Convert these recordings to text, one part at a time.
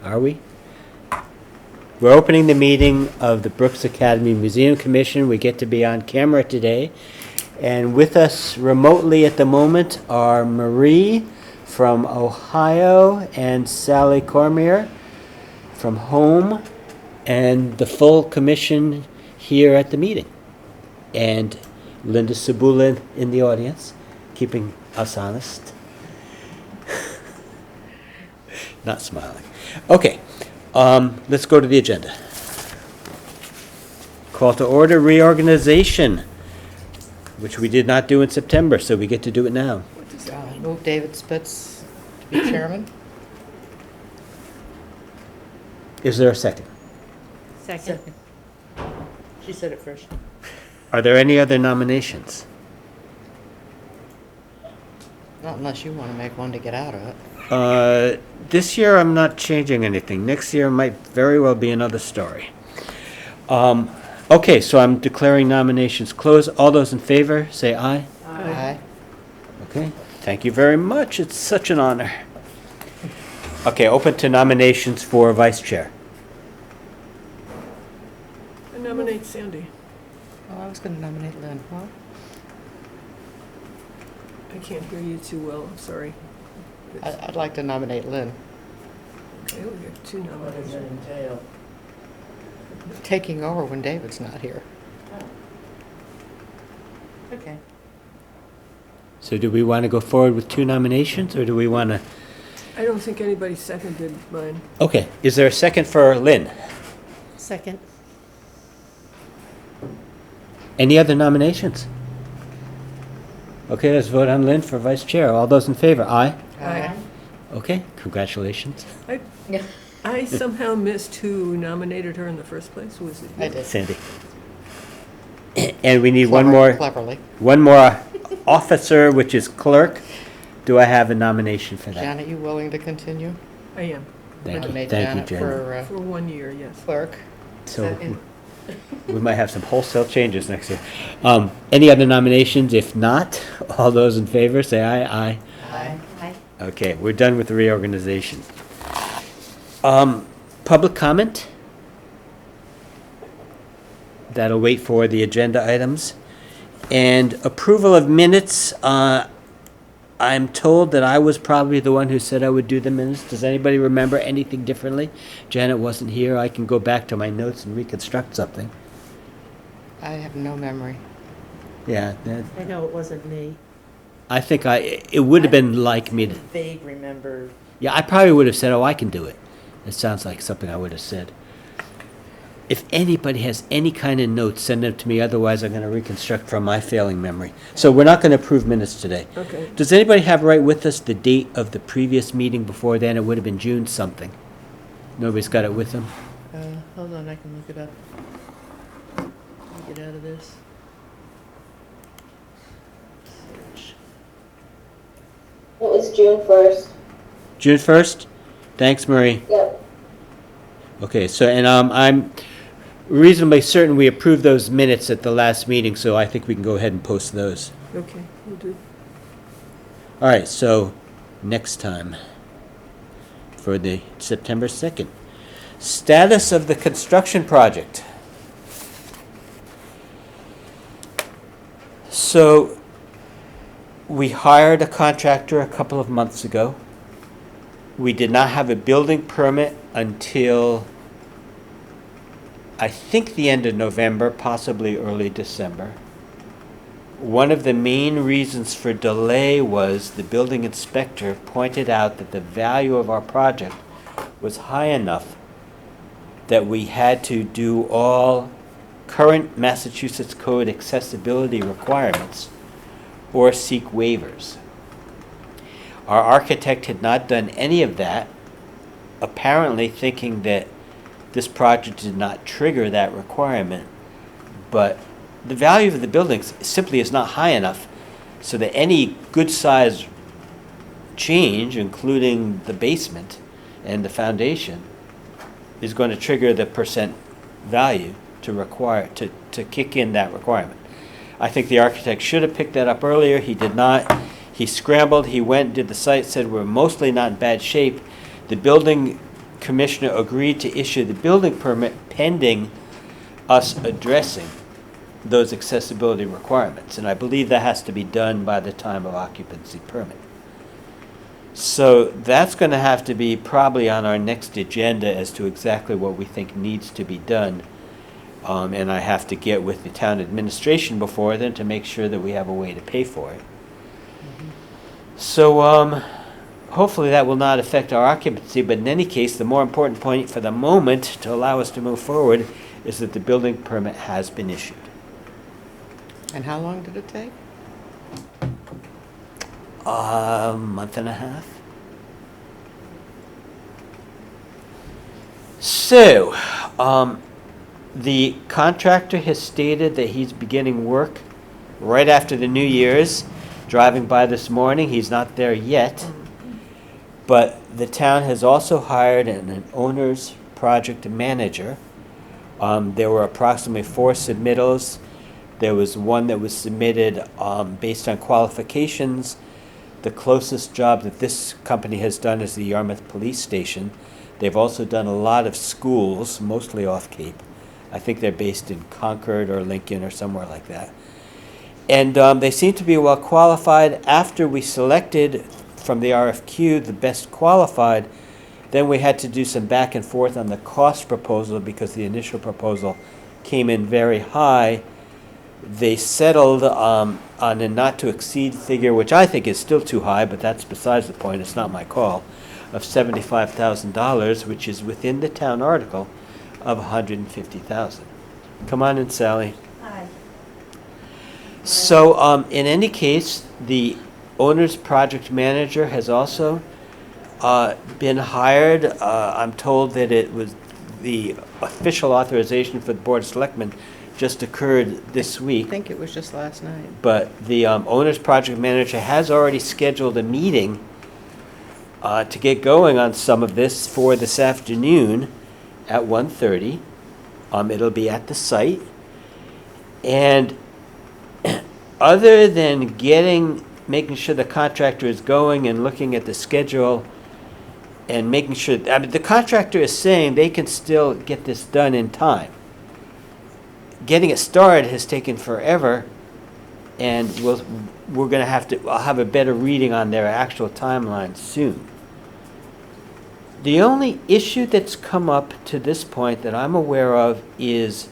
Are we? We're opening the meeting of the Brooks Academy Museum Commission. We get to be on camera today. And with us remotely at the moment are Marie from Ohio and Sally Cormier from home, and the full commission here at the meeting. And Linda Sabula in the audience, keeping us honest. Not smiling. Okay, let's go to the agenda. Call to order reorganization, which we did not do in September, so we get to do it now. Move David Spitz to be chairman. Is there a second? Second. She said it first. Are there any other nominations? Not unless you want to make one to get out of it. This year I'm not changing anything. Next year might very well be another story. Okay, so I'm declaring nominations closed. All those in favor, say aye. Aye. Okay, thank you very much. It's such an honor. Okay, open to nominations for vice chair. I nominate Sandy. Oh, I was going to nominate Lynn. Well, I can't hear you too well, I'm sorry. I'd like to nominate Lynn. Okay, we have two nominations. Taking over when David's not here. Okay. So do we want to go forward with two nominations, or do we want to? I don't think anybody seconded mine. Okay, is there a second for Lynn? Second. Any other nominations? Okay, let's vote on Lynn for vice chair. All those in favor, aye? Aye. Okay, congratulations. I somehow missed who nominated her in the first place. Was it you? I did. Sandy. And we need Cleverly. one more officer, which is clerk. Do I have a nomination for that? Janet, you willing to continue? I am. Thank you, Nominate thank you, Janet Janet. For 1 year, yes. clerk. So we might have some wholesale changes next year. Any other nominations? If not, all those in favor, say aye. Aye. Aye. Okay, we're done with the reorganization. Public comment? That'll wait for the agenda items. And approval of minutes. I'm told that I was probably the one who said I would do the minutes. Does anybody remember anything differently? Janet wasn't here. I can go back to my notes and reconstruct something. I have no memory. Yeah, I know it wasn't me. I think it would have been like me to. Vague remember. Yeah, I probably would have said, oh, I can do it. It sounds like something I would have said. If anybody has any kind of notes, send them to me. Otherwise, I'm going to reconstruct from my failing memory. So we're not going to approve minutes today. Okay. Does anybody have right with us the date of the previous meeting before then? It would have been June something. Nobody's got it with them? Hold on, I can look it up. Let me get out of this. Search. It was June 1st. June 1st? Thanks, Marie. Yep. Okay, so, and I'm reasonably certain we approved those minutes at the last meeting, so I think we can go ahead and post those. Okay, we'll do. All right, so next time for the September 2nd. Status of the construction project. So we hired a contractor a couple of months ago. We did not have a building permit until I think the end of November, possibly early December. One of the main reasons for delay was the building inspector pointed out that the value of our project was high enough that we had to do all current Massachusetts Code accessibility requirements or seek waivers. Our architect had not done any of that, apparently thinking that this project did not trigger that requirement, but the value of the buildings simply is not high enough so that any good size change, including the basement and the foundation, is going to trigger the percent value to require to kick in that requirement. I think the architect should have picked that up earlier. He did not. He scrambled. He went, did the site, said we're mostly not in bad shape. The building commissioner agreed to issue the building permit pending us addressing those accessibility requirements. And I believe that has to be done by the time of occupancy permit. So that's going to have to be probably on our next agenda as to exactly what we think needs to be done. And I have to get with the town administration before then to make sure that we have a way to pay for it. So hopefully that will not affect our occupancy, but in any case, the more important point for the moment to allow us to move forward is that the building permit has been issued. And how long did it take? A month and a half. So, the contractor has stated that he's beginning work right after the New Year's. Driving by this morning, he's not there yet. But the town has also hired an owner's project manager. There were approximately 4 submittals. There was one that was submitted based on qualifications. The closest job that this company has done is the Yarmouth Police Station. They've also done a lot of schools, mostly off Cape. I think they're based in Concord or Lincoln or somewhere like that. And they seem to be well qualified. After we selected from the RFQ the best qualified, then we had to do some back and forth on the cost proposal because the initial proposal came in very high. They settled on a not to exceed figure, which I think is still too high, but that's besides the point, it's not my call, of $75,000, which is within the town article of $150,000. Come on in, Sally. Hi. So in any case, the owner's project manager has also been hired. I'm told that it was the official authorization for the Board of Selectmen just occurred this I week. think it was just last night. But the owner's project manager has already scheduled a meeting to get going on some of this for this afternoon at 1:30. It'll be at the site. And other than making sure the contractor is going and looking at the schedule and making sure, I mean, the contractor is saying they can still get this done in time. Getting it started has taken forever, and we're going to I'll have a better reading on their actual timeline soon. The only issue that's come up to this point that I'm aware of is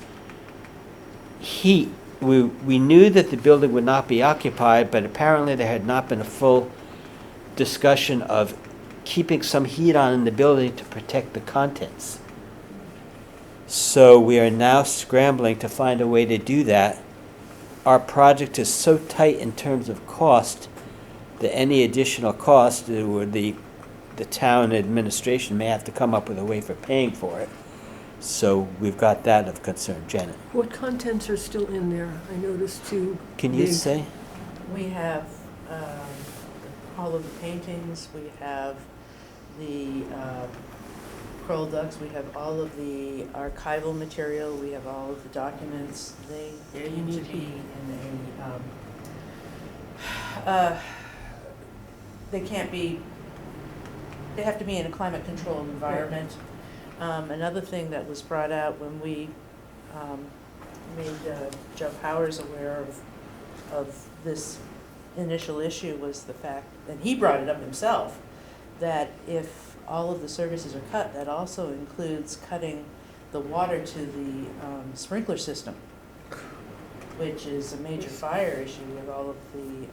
heat. We knew that the building would not be occupied, but apparently there had not been a full discussion of keeping some heat on in the building to protect the contents. So we are now scrambling to find a way to do that. Our project is so tight in terms of cost that any additional cost, the town administration may have to come up with a way for paying for it. So we've got that of concern. Janet, What contents are still in there? I noticed too. can you say? We have all of the paintings, we have the Kroll ducks, we have all of the archival material, we have all of the documents. They need to be in they have to be in a climate-controlled environment. Another thing that was brought out when we made Jeff Powers aware of this initial issue was the fact, and he brought it up himself, that if all of the services are cut, that also includes cutting the water to the sprinkler system, which is a major fire issue with all of the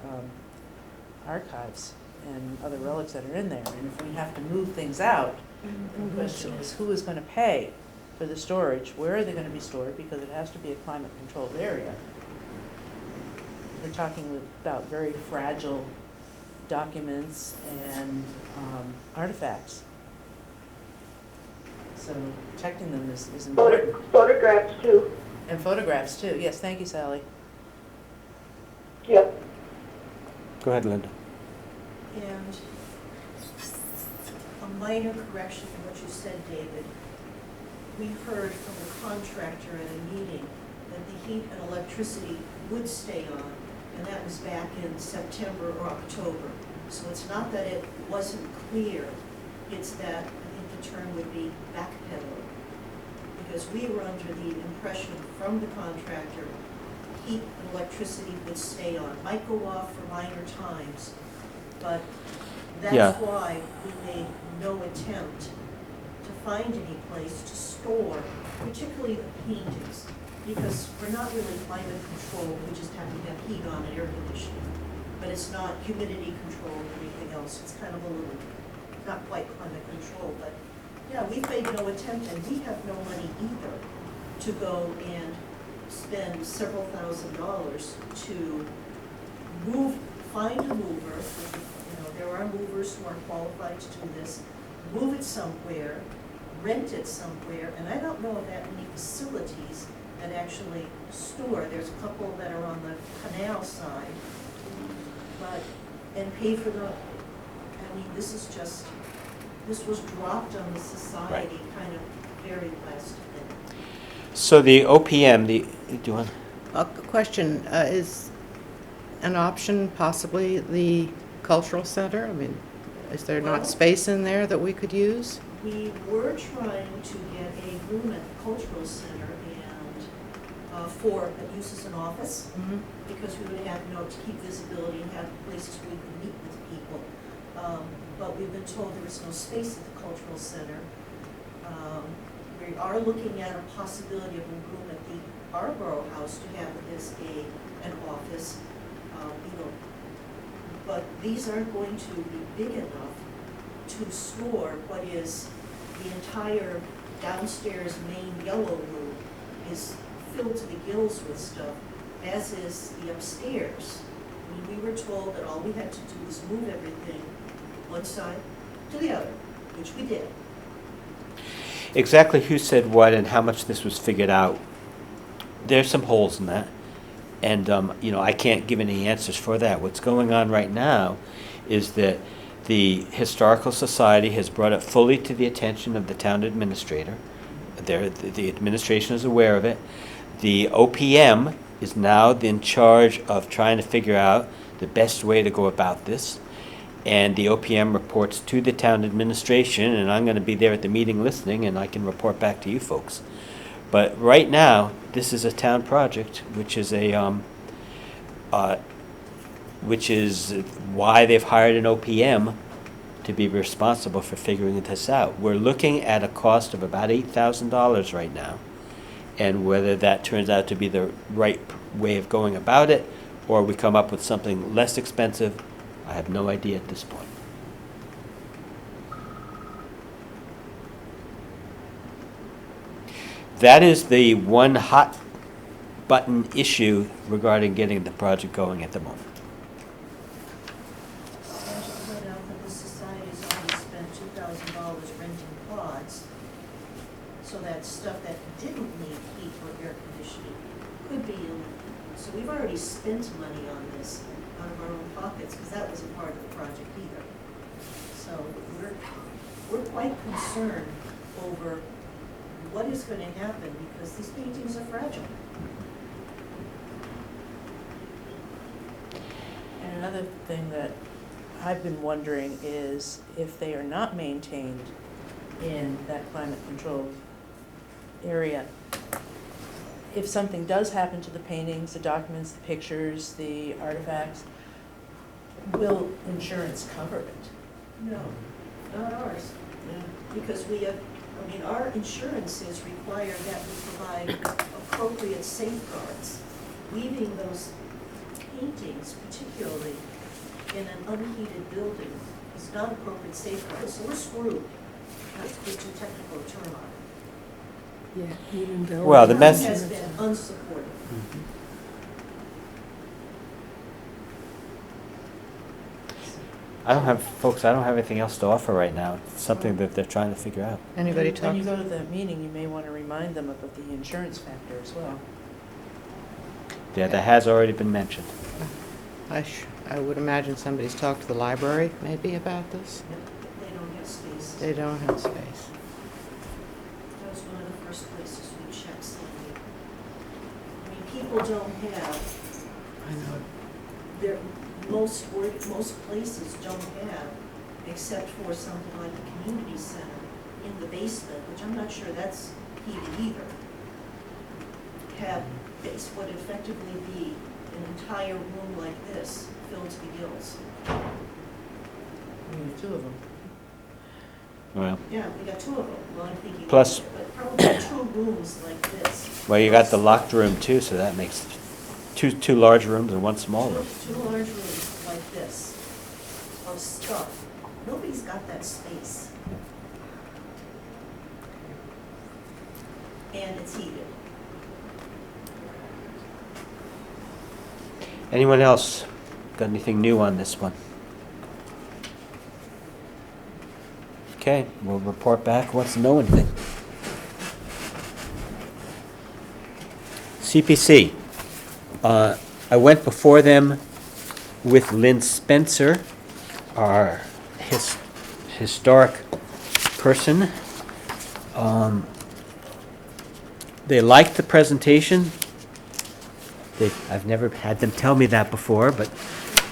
archives and other relics that are in there. And if we have to move things out, the question is, who is going to pay for the storage? Where are they going to be stored? Because it has to be a climate-controlled area. We're talking about very fragile documents and artifacts. So protecting them is important. Photographs too. And photographs too. Yes, thank you, Sally. Yep. Go ahead, Linda. And a minor correction to what you said, David. We heard from the contractor at a meeting that the heat and electricity would stay on, and that was back in September or October. So it's not that it wasn't clear, it's that I think the term would be backpedaling. Because we were under the impression from the contractor, heat and electricity would stay on, might go off for minor times, but Yeah. that's why we made no attempt to find any place to store, particularly the paintings, because we're not really climate controlled, we just have to have heat on and air conditioning. But it's not humidity controlled or anything else, it's kind of a little, not quite climate controlled, but yeah, we've made no attempt, and we have no money either to go and spend several $1,000s to find a mover. You know, there are movers who are qualified to do this, move it somewhere, rent it somewhere, and I don't know of that many facilities that actually store. There's a couple that are on the canal side, but, and pay for the, I mean, this was dropped on the society kind of very last minute. So the OPM, do you want? A question, is an option possibly the cultural center? I mean, is there Well- not space in there that we could use? We were trying to get a room at the cultural center and for use as an office, because we would have, to keep visibility and have places where we could meet with people. But we've been told there is no space at the cultural center. We are looking at a possibility of a room at the Arborough House to have as an office, but these aren't going to be big enough to store what is the entire downstairs main yellow room is filled to the gills with stuff, as is the upstairs. I mean, we were told that all we had to do was move everything one side to the other, which we did. Exactly who said what and how much this was figured out. There's some holes in that. And, I can't give any answers for that. What's going on right now is that the Historical Society has brought it fully to the attention of the town administrator. The administration is aware of it. The OPM is now in charge of trying to figure out the best way to go about this. And the OPM reports to the town administration, and I'm going to be there at the meeting listening, and I can report back to you folks. But right now, this is a town project, which is why they've hired an OPM to be responsible for figuring this out. We're looking at a cost of about $8,000 right now, and whether that turns out to be the right way of going about it, or we come up with something less expensive, I have no idea at this point. That is the one hot button issue regarding getting the project going at the moment. I should point out that the society's already spent $2,000 renting pods, so that stuff that didn't need heat or air conditioning could be in. So we've already spent money on this out of our own pockets, because that wasn't part of the project either. So we're quite concerned over what is going to happen, because these paintings are fragile. And another thing that I've been wondering is if they are not maintained in that climate controlled area, if something does happen to the paintings, the documents, the pictures, the artifacts, will insurance cover it? No, not ours. Because our insurances require that we provide appropriate safeguards. Leaving those paintings, particularly in an unheated building, is not appropriate safeguard, so we're screwed. That's the too technical term on it. Yeah, even though. Well, the Town mess- has been unsupportive. I don't have anything else to offer right now. It's something that they're trying to figure out. Anybody When talk? you go to the meeting, you may want to remind them of the insurance factor as well. Yeah, that has already been mentioned. I would imagine somebody's talked to the library maybe about this. They don't have space. They don't have space. That was one of the first places we checked, Sandy. I mean, people don't have, I know. most places don't have, except for something like the community center, in the basement, which I'm not sure that's heated either, have would effectively be an entire room like this filled to the gills. We need two of them. Well, Yeah, we got two of them. Well, I'm thinking, Plus- but probably two rooms like this. well, you got the locked room too, so that makes two large rooms and one small room. Two large rooms like this of stuff. Nobody's got that space. And it's heated. Anyone else got anything new on this one? Okay, we'll report back once to know anything. CPC. I went before them with Lynn Spencer, our historic person. They liked the presentation. I've never had them tell me that before, but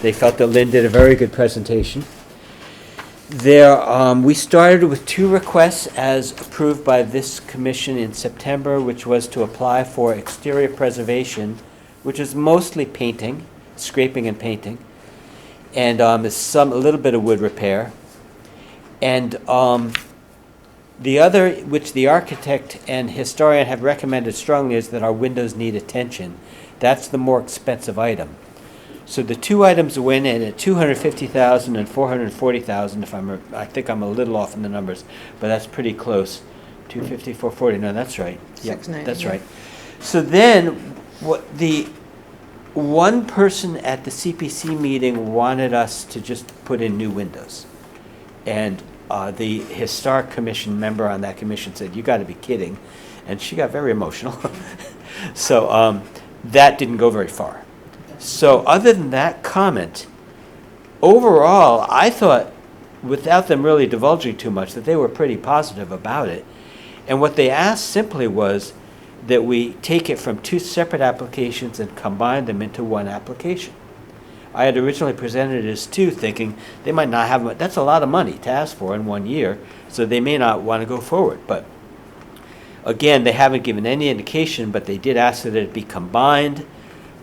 they felt that Lynn did a very good presentation. We started with 2 requests as approved by this commission in September, which was to apply for exterior preservation, which is mostly painting, scraping and painting, and a little bit of wood repair. And the other, which the architect and historian have recommended strongly, is that our windows need attention. That's the more expensive item. So the 2 items went in at $250,000 and $440,000. I think I'm a little off in the numbers, but that's pretty close. 250, 440. No, that's right. Yep, 690, that's yeah. right. So then, what the one person at the CPC meeting wanted us to just put in new windows, and the historic commission member on that commission said, "You got to be kidding," and she got very emotional. So that didn't go very far. So other than that comment, overall, I thought, without them really divulging too much, that they were pretty positive about it. And what they asked simply was that we take it from 2 separate applications and combine them into one application. I had originally presented it as 2, thinking they might not have, that's a lot of money to ask for in 1 year, so they may not want to go forward. But again, they haven't given any indication, but they did ask that it be combined.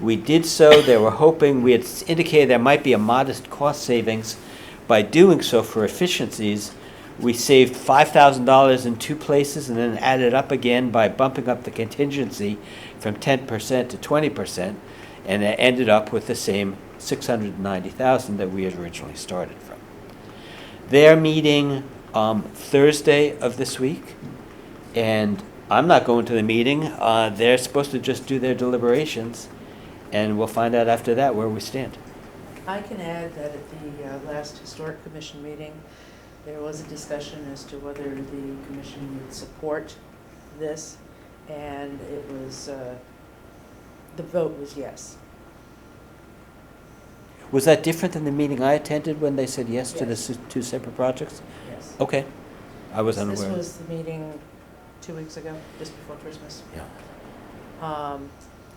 We did so. They were hoping, we had indicated there might be a modest cost savings by doing so for efficiencies. We saved $5,000 in 2 places and then added up again by bumping up the contingency from 10% to 20%, and it ended up with the same $690,000 that we had originally started from. They're meeting Thursday of this week, and I'm not going to the meeting. They're supposed to just do their deliberations, and we'll find out after that where we stand. I can add that at the last Historic Commission meeting, there was a discussion as to whether the commission would support this, and it was, the vote was yes. Was that different than the meeting I attended when they said yes to the Yes. 2 separate projects? Yes. Okay. I was This unaware. was the meeting 2 weeks ago, just before Christmas. Yeah.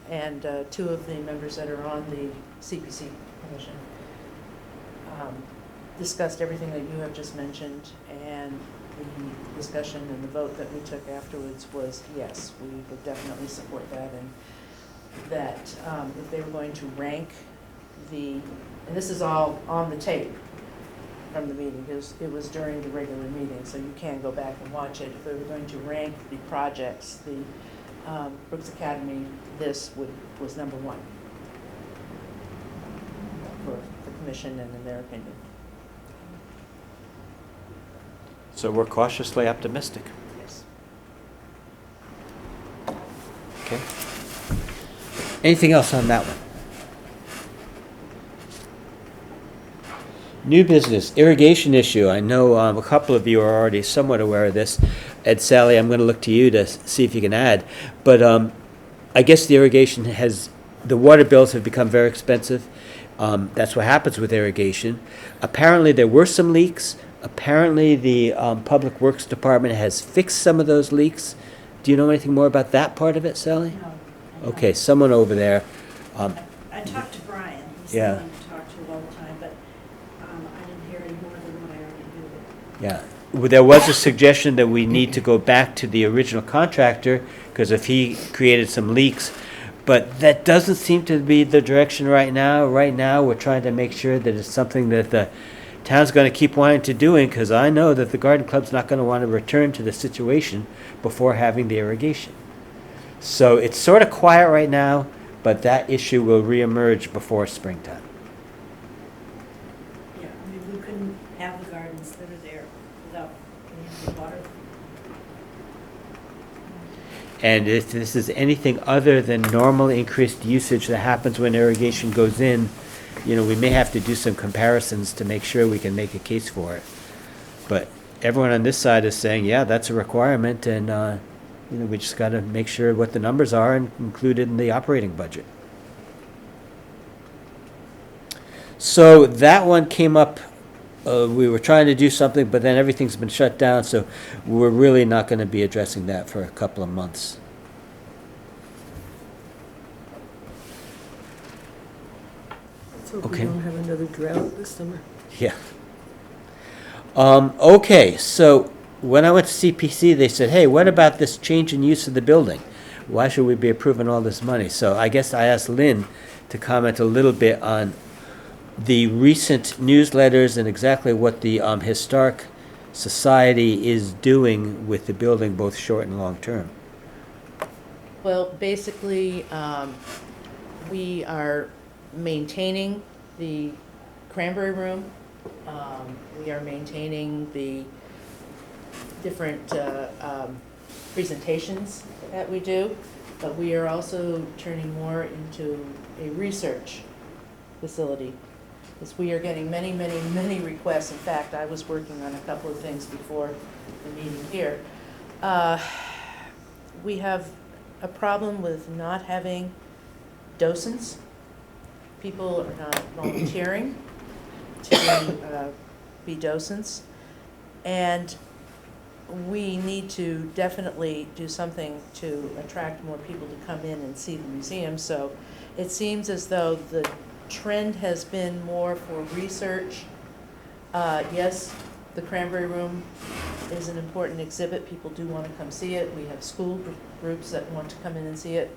And 2 of the members that are on the CPC commission discussed everything that you have just mentioned, and the discussion and the vote that we took afterwards was yes, we would definitely support that, and that if they were going to rank and this is all on the tape from the meeting, because it was during the regular meeting, so you can go back and watch it. If they were going to rank the projects, the Brooks Academy, was number 1 for the commission and in their opinion. So we're cautiously optimistic. Yes. Okay. Anything else on that one? New business, irrigation issue. I know a couple of you are already somewhat aware of this. Ed, Sally, I'm going to look to you to see if you can add. But I guess the irrigation the water bills have become very expensive. That's what happens with irrigation. Apparently there were some leaks. Apparently the Public Works Department has fixed some of those leaks. Do you know anything more about that part of it, Sally? No. Okay, someone over there. I talked to Brian. He's Yeah. the one to talk to all the time, but I didn't hear any more than what I already knew. Yeah. there was a suggestion that we need to go back to the original contractor, because if he created some leaks, but that doesn't seem to be the direction right now. Right now, we're trying to make sure that it's something that the town's gonna keep wanting to doing, because I know that the garden club's not gonna want to return to the situation before having the irrigation. So it's sort of quiet right now, but that issue will reemerge before springtime. Yeah, I mean, we couldn't have the gardens that are there without any water. And if this is anything other than normal increased usage that happens when irrigation goes in, you know, we may have to do some comparisons to make sure we can make a case for it. But everyone on this side is saying, yeah, that's a requirement, and, you know, we just gotta make sure what the numbers are and include it in the operating budget. So that one came up, we were trying to do something, but then everything's been shut down, so we're really not gonna be addressing that for a couple of months. So we Okay. don't have another drought this summer. Yeah. Okay, so when I went to CPC, they said, hey, what about this change in use of the building? Why should we be approving all this money? So I guess I asked Lynn to comment a little bit on the recent newsletters and exactly what the Historic Society is doing with the building, both short and long term. Well, basically, we are maintaining the Cranberry Room. We are maintaining the different presentations that we do, but we are also turning more into a research facility. Because we are getting many, many, many requests. In fact, I was working on a couple of things before the meeting here. We have a problem with not having docents. People are not volunteering to be docents. And we need to definitely do something to attract more people to come in and see the museum. So it seems as though the trend has been more for research. Yes, the Cranberry Room is an important exhibit. People do want to come see it. We have school groups that want to come in and see it.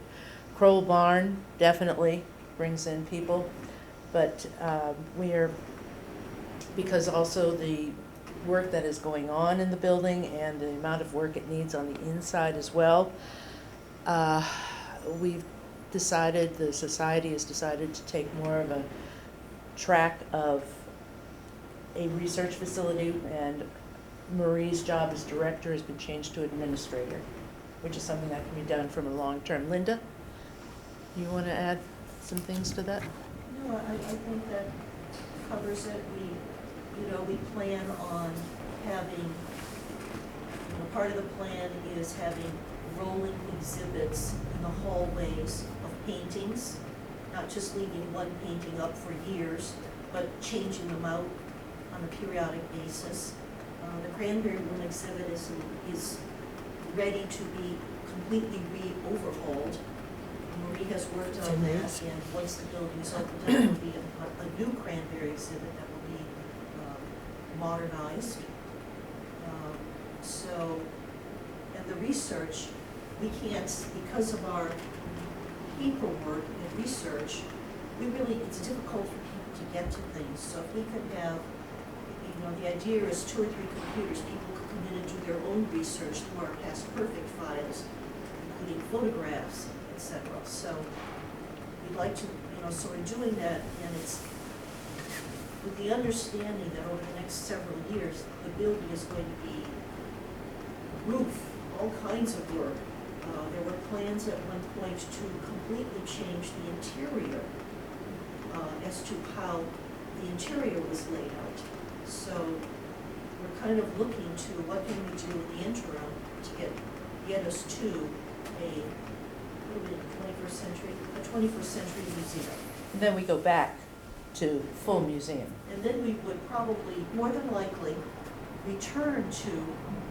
Crowell Barn definitely brings in people. But we are, because also the work that is going on in the building and the amount of work it needs on the inside as well, we've decided, the society has decided to take more of a track of a research facility, and Marie's job as director has been changed to administrator, which is something that can be done from a long term. Linda, you want to add some things to that? No, I think that covers it. We plan on having, part of the plan is having rolling exhibits in the hallways of paintings, not just leaving one painting up for years, but changing them out on a periodic basis. The Cranberry Room exhibit is ready to be completely overhauled. Marie has worked on that, and once the building's opened, there will be a new Cranberry exhibit that will be modernized. And the research, we can't, because of our paperwork and research, it's difficult for people to get to things. So if we could have, the idea is 2 or 3 computers, people could come in and do their own research through our past perfect files, including photographs, etc. So we'd like to, so we're doing that, and it's with the understanding that over the next several years, the building is going to be roof, all kinds of work. There were plans at one point to completely change the interior as to how the interior was laid out. So we're kind of looking to what can we do in the interim to get us to a 21st century museum. And then we go back to full museum. And then we would probably, more than likely, return to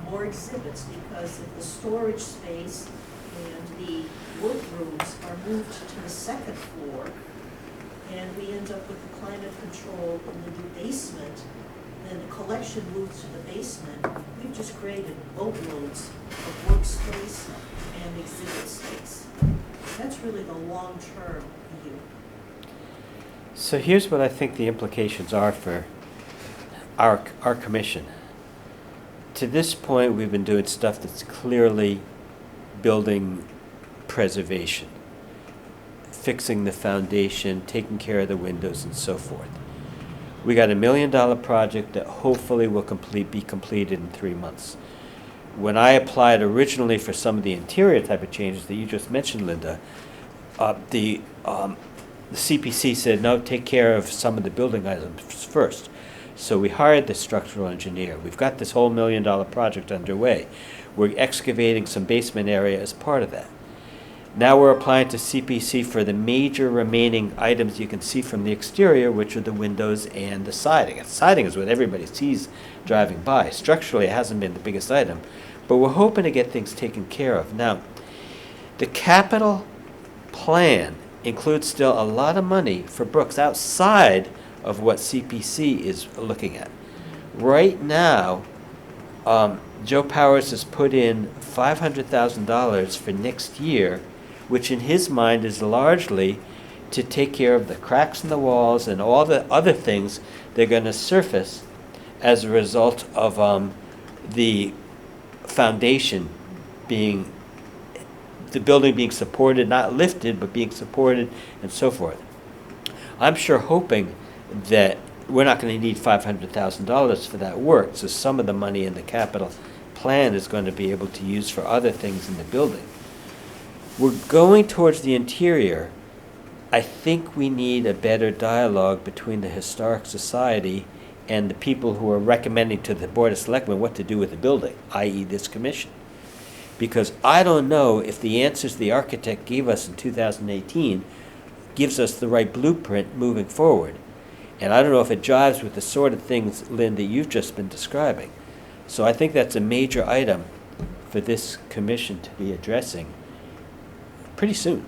more exhibits, because if the storage space and the workrooms are moved to the 2nd floor, and we end up with the climate control in the new basement, then the collection moves to the basement, we've just created boatloads of workspace and exhibit space. That's really the long-term view. So here's what I think the implications are for our commission. To this point, we've been doing stuff that's clearly building preservation, fixing the foundation, taking care of the windows, and so forth. We got $1 million project that hopefully will be completed in 3 months. When I applied originally for some of the interior type of changes that you just mentioned, Linda, the CPC said, no, take care of some of the building items first. So we hired the structural engineer. We've got this whole $1 million project underway. We're excavating some basement area as part of that. Now we're applying to CPC for the major remaining items you can see from the exterior, which are the windows and the siding. And siding is what everybody sees driving by. Structurally, it hasn't been the biggest item, but we're hoping to get things taken care of. Now, the capital plan includes still a lot of money for Brooks outside of what CPC is looking at. Right now, Joe Powers has put in $500,000 for next year, which in his mind is largely to take care of the cracks in the walls and all the other things that are going to surface as a result of the foundation being, the building being supported, not lifted, but being supported and so forth. I'm sure hoping that we're not going to need $500,000 for that work, so some of the money in the capital plan is going to be able to use for other things in the building. We're going towards the interior. I think we need a better dialogue between the Historic Society and the people who are recommending to the Board of Selectmen what to do with the building, i.e. this commission. Because I don't know if the answers the architect gave us in 2018 gives us the right blueprint moving forward. And I don't know if it jives with the sort of things, Lynn, that you've just been describing. So I think that's a major item for this commission to be addressing pretty soon.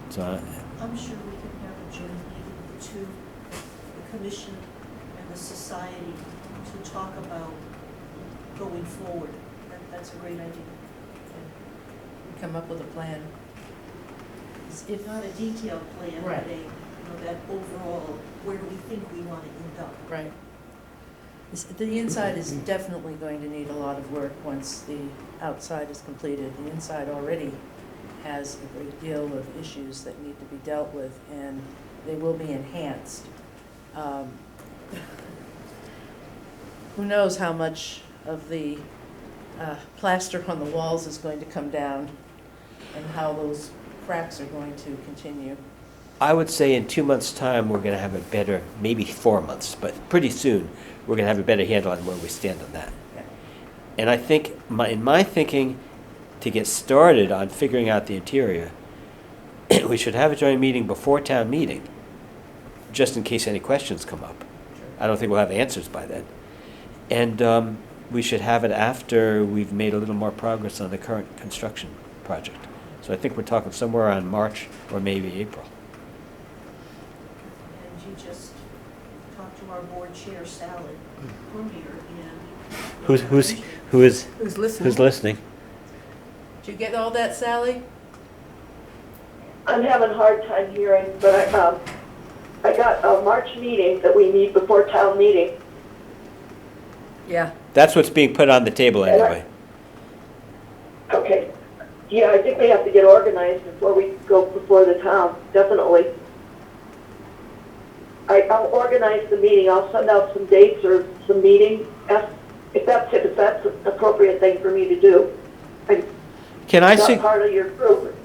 So I'm sure we can have a joint meeting with the two, the commission and the society, to talk about going forward. That's a great idea. Come up with a plan. If not a detailed plan, Right. but a, that overall, where do we think we want to end up? Right. The inside is definitely going to need a lot of work once the outside is completed. The inside already has a great deal of issues that need to be dealt with, and they will be enhanced. Who knows how much of the plaster on the walls is going to come down and how those cracks are going to continue. I would say in 2 months' time, we're going to have a better, maybe 4 months, but pretty soon, we're going to have a better handle on where we stand on that. Yeah. And I think, in my thinking, to get started on figuring out the interior, we should have a joint meeting before town meeting, just in case any questions come up. I don't think we'll have answers by then. And we should have it after we've made a little more progress on the current construction project. So I think we're talking somewhere around March or maybe April. And you just talked to our board chair, Sally Cormier, and. Who's Who's listening? listening? Did you get all that, Sally? I'm having a hard time hearing, but I got a March meeting that we need before town meeting. Yeah. That's what's being put on the table anyway. Okay. Yeah, I think we have to get organized before we go before the town, definitely. I'll organize the meeting. I'll send out some dates or some meeting, if that's an appropriate thing for me to do. I'm Can I not part of your group.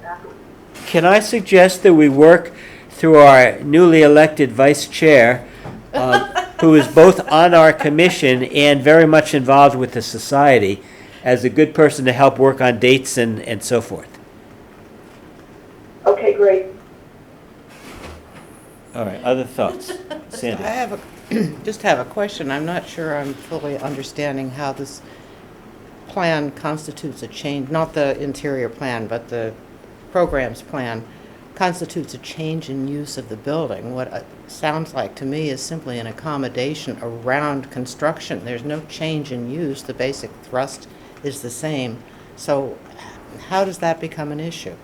Can I suggest that we work through our newly elected vice chair, who is both on our commission and very much involved with the society, as a good person to help work on dates and so forth? Okay, great. All right, other thoughts? Sandy? I have just have a question. I'm not sure I'm fully understanding how this plan constitutes a change, not the interior plan, but the programs plan constitutes a change in use of the building. What it sounds like to me is simply an accommodation around construction. There's no change in use. The basic thrust is the same. So how does that become an issue?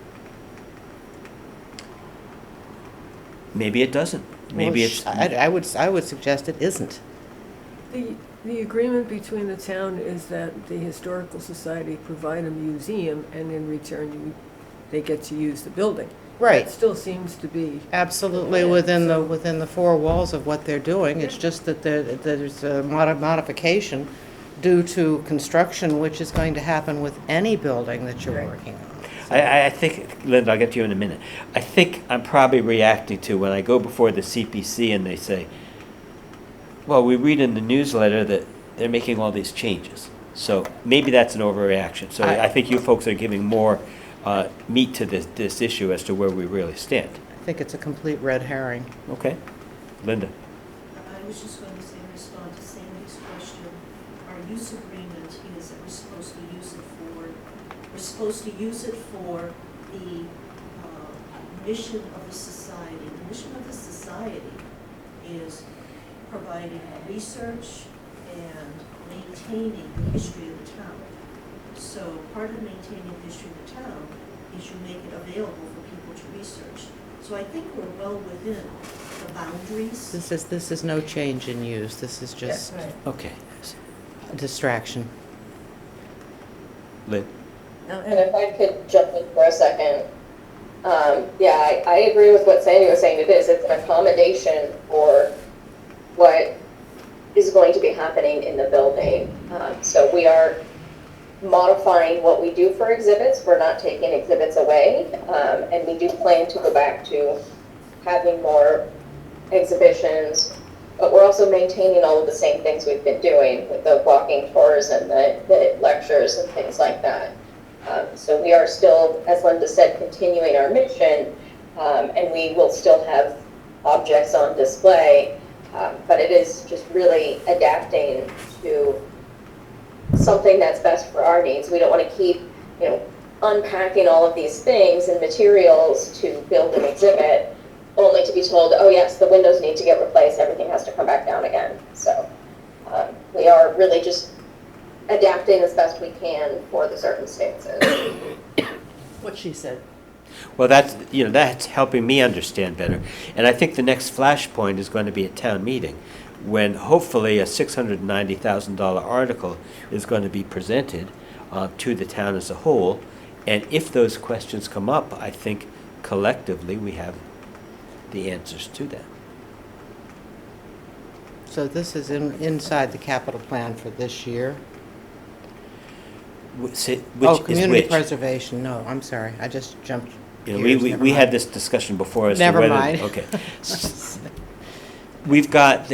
Maybe it doesn't. Maybe Well, it's. I would suggest it isn't. The agreement between the town is that the Historical Society provide a museum, and in return, they get to use the building. Right. It still seems to be, Absolutely Yeah, within so- the four walls of what they're doing. It's just that there's a modification due to construction, which is going to happen with any building that you're Right. working on. I think, Linda, I'll get to you in a minute. I think I'm probably reacting to when I go before the CPC and they say, well, we read in the newsletter that they're making all these changes. So maybe that's an overreaction. So I think you folks are giving more meat to this issue as to where we really stand. I think it's a complete red herring. Okay? Linda? I was just going to say, in response to Sandy's question, our use agreement is that we're supposed to use it for the mission of the society. The mission of the society is providing research and maintaining the history of the town. So part of maintaining the history of the town is you make it available for people to research. So I think we're well within the boundaries. This is no change in use. This is just Right. Okay. a distraction. Lynn? And if I could jump in for a second, yeah, I agree with what Sandy was saying. It's an accommodation for what is going to be happening in the building. So we are modifying what we do for exhibits. We're not taking exhibits away. And we do plan to go back to having more exhibitions, but we're also maintaining all of the same things we've been doing with the walking tours and the lectures and things like that. So we are still, as Linda said, continuing our mission, and we will still have objects on display, but it is just really adapting to something that's best for our needs. We don't want to keep, unpacking all of these things and materials to build an exhibit, only to be told, oh yes, the windows need to get replaced, everything has to come back down again. So we are really just adapting as best we can for the circumstances. What she said. Well, that's helping me understand better. And I think the next flashpoint is going to be at town meeting, when hopefully a $690,000 article is going to be presented to the town as a whole. And if those questions come up, I think collectively we have the answers to them. So this is inside the capital plan for this year? Which Oh, is community which? preservation, no, I'm sorry, I just jumped You know, gears, we never had mind. this discussion before as Never to whether. mind. Okay. We've got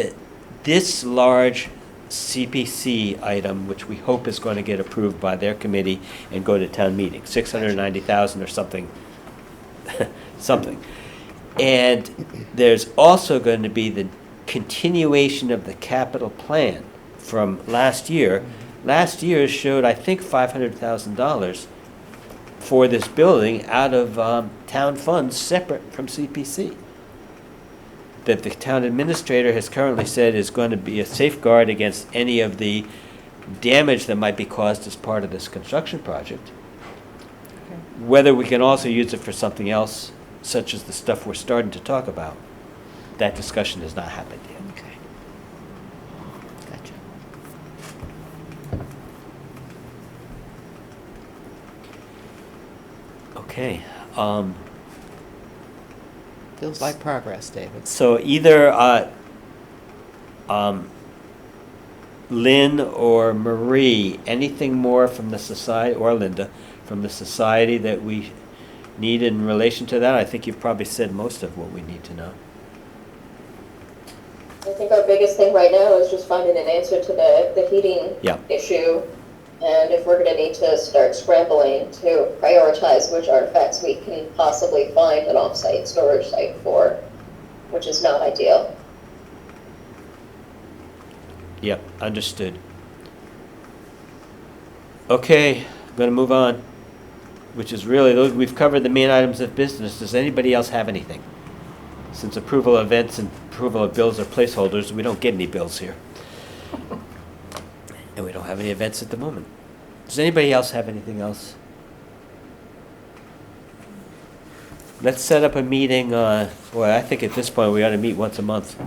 this large CPC item, which we hope is going to get approved by their committee and go to town meeting, 690,000 or something, something. And there's also going to be the continuation of the capital plan from last year. Last year showed, I think, $500,000 for this building out of town funds separate from CPC. That the town administrator has currently said is going to be a safeguard against any of the damage that might be caused as part of this construction project. Whether we can also use it for something else, such as the stuff we're starting to talk about, that discussion has not happened yet. Okay. Gotcha. Okay. Feels like progress, David. So either Lynn or Marie, anything more from the society, or Linda, from the society that we need in relation to that? I think you've probably said most of what we need to know. I think our biggest thing right now is just finding an answer to the heating Yeah. issue. And if we're going to need to start scrambling to prioritize which artifacts we can possibly find an off-site storage site for, which is not ideal. Yep, understood. Okay, I'm gonna move on. which is really, we've covered the main items of business. Does anybody else have anything? Since approval of events and approval of bills are placeholders, we don't get any bills here. And we don't have any events at the moment. Does anybody else have anything else? Let's set up a meeting, boy, I think at this point we ought to meet once a month.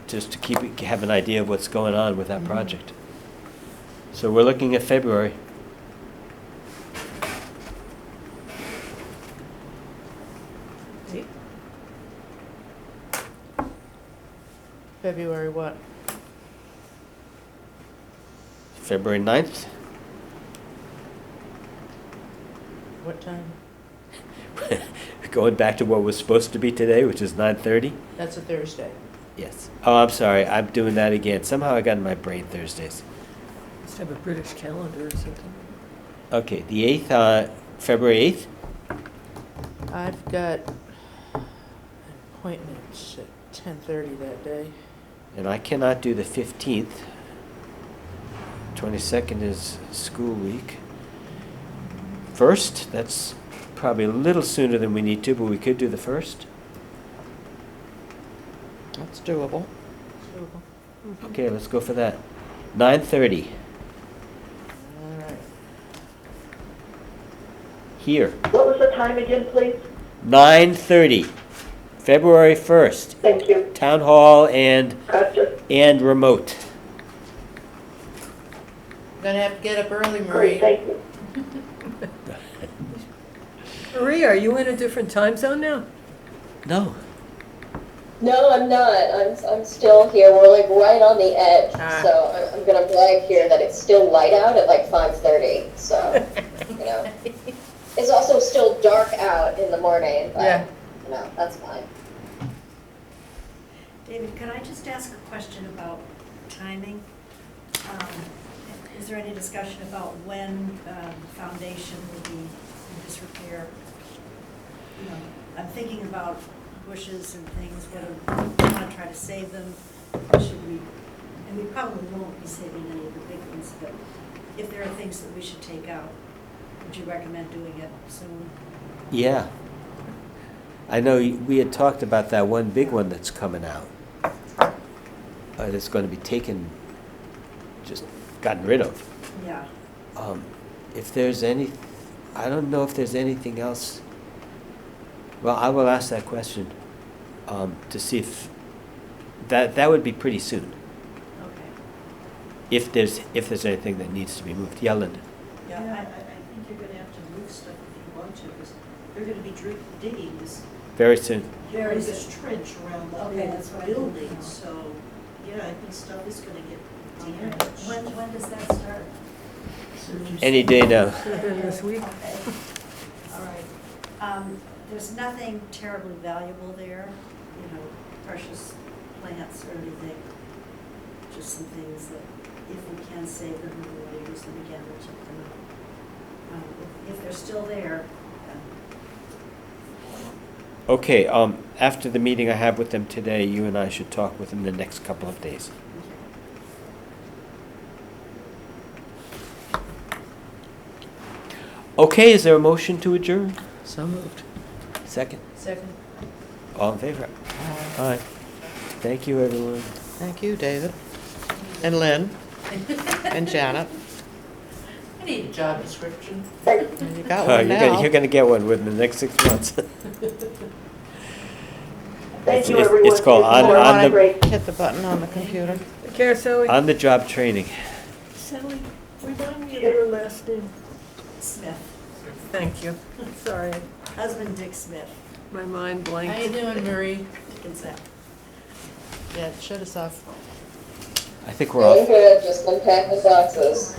Just to have an idea of what's going on with that project. So we're looking at February. February what? February 9th? What time? Going back to what was supposed to be today, which is 9:30? That's a Thursday. Yes. Oh, I'm sorry, I'm doing that again. Somehow I got in my brain Thursdays. Must have a British calendar or something. Okay, the 8th, February 8th? I've got appointments at 10:30 that day. And I cannot do the 15th. 22nd is school week. 1st, that's probably a little sooner than we need to, but we could do the 1st. That's doable. Okay, let's go for that. 9:30, All right. here. What was the time again, please? 9:30, February 1st, Thank you. Town Hall and Gotcha. remote. Gonna have to get up early, Great, Marie. thank you. Marie, are you in a different time zone now? No. No, I'm not. I'm still here. We're like right on the edge. Ah. So I'm gonna brag here that it's still light out at like 5:30. So, you know, it's also still dark out in the morning, but Yeah. you know, that's fine. David, could I just ask a question about timing? Is there any discussion about when foundation will be in disrepair? You know, I'm thinking about bushes and things, whether we want to try to save them, should we, and we probably won't be saving any of the big ones, but if there are things that we should take out, would you recommend doing it soon? Yeah. I know we had talked about that one big one that's coming out. That's going to be taken, just gotten rid of. Yeah. If there's any, I don't know if there's anything else. Well, I will ask that question to see if that would be pretty soon. Okay. If there's anything that needs to be moved. Yeah, Linda. Yeah, I think you're gonna have to move stuff if you want to, because they're gonna be digging this, Very soon. this trench around the Okay, that's what I whole think. building, so, yeah, I think stuff is gonna get damaged. When does that start? Any day now. Should've been this week. Okay. All right. There's nothing terribly valuable there, you know, precious plants or anything. Just some things that if we can save them, we will use them again, we'll check them out. If they're still there, then Okay, after the meeting I have with them today, you and I should talk with them the next couple of days. Okay, is there a motion to adjourn? So moved. Second. Second. All in favor? Aye. Thank you, everyone. Thank you, David. And Lynn. And Janet. I need a job description. And you got Oh, one you're now. gonna get one within the next 6 months. Thank you, It's- everyone. it's called on- Or on the- Great. Hit the button on the computer. Take care, Sally. On-the-job training. Sally, remind me of your last name. Smith, Thank you. Sorry, husband Dick Smith. my mind How you blanked. doing, Marie? It's that. Yeah, shut us off. I think we're Doing off. good, just unpacking boxes.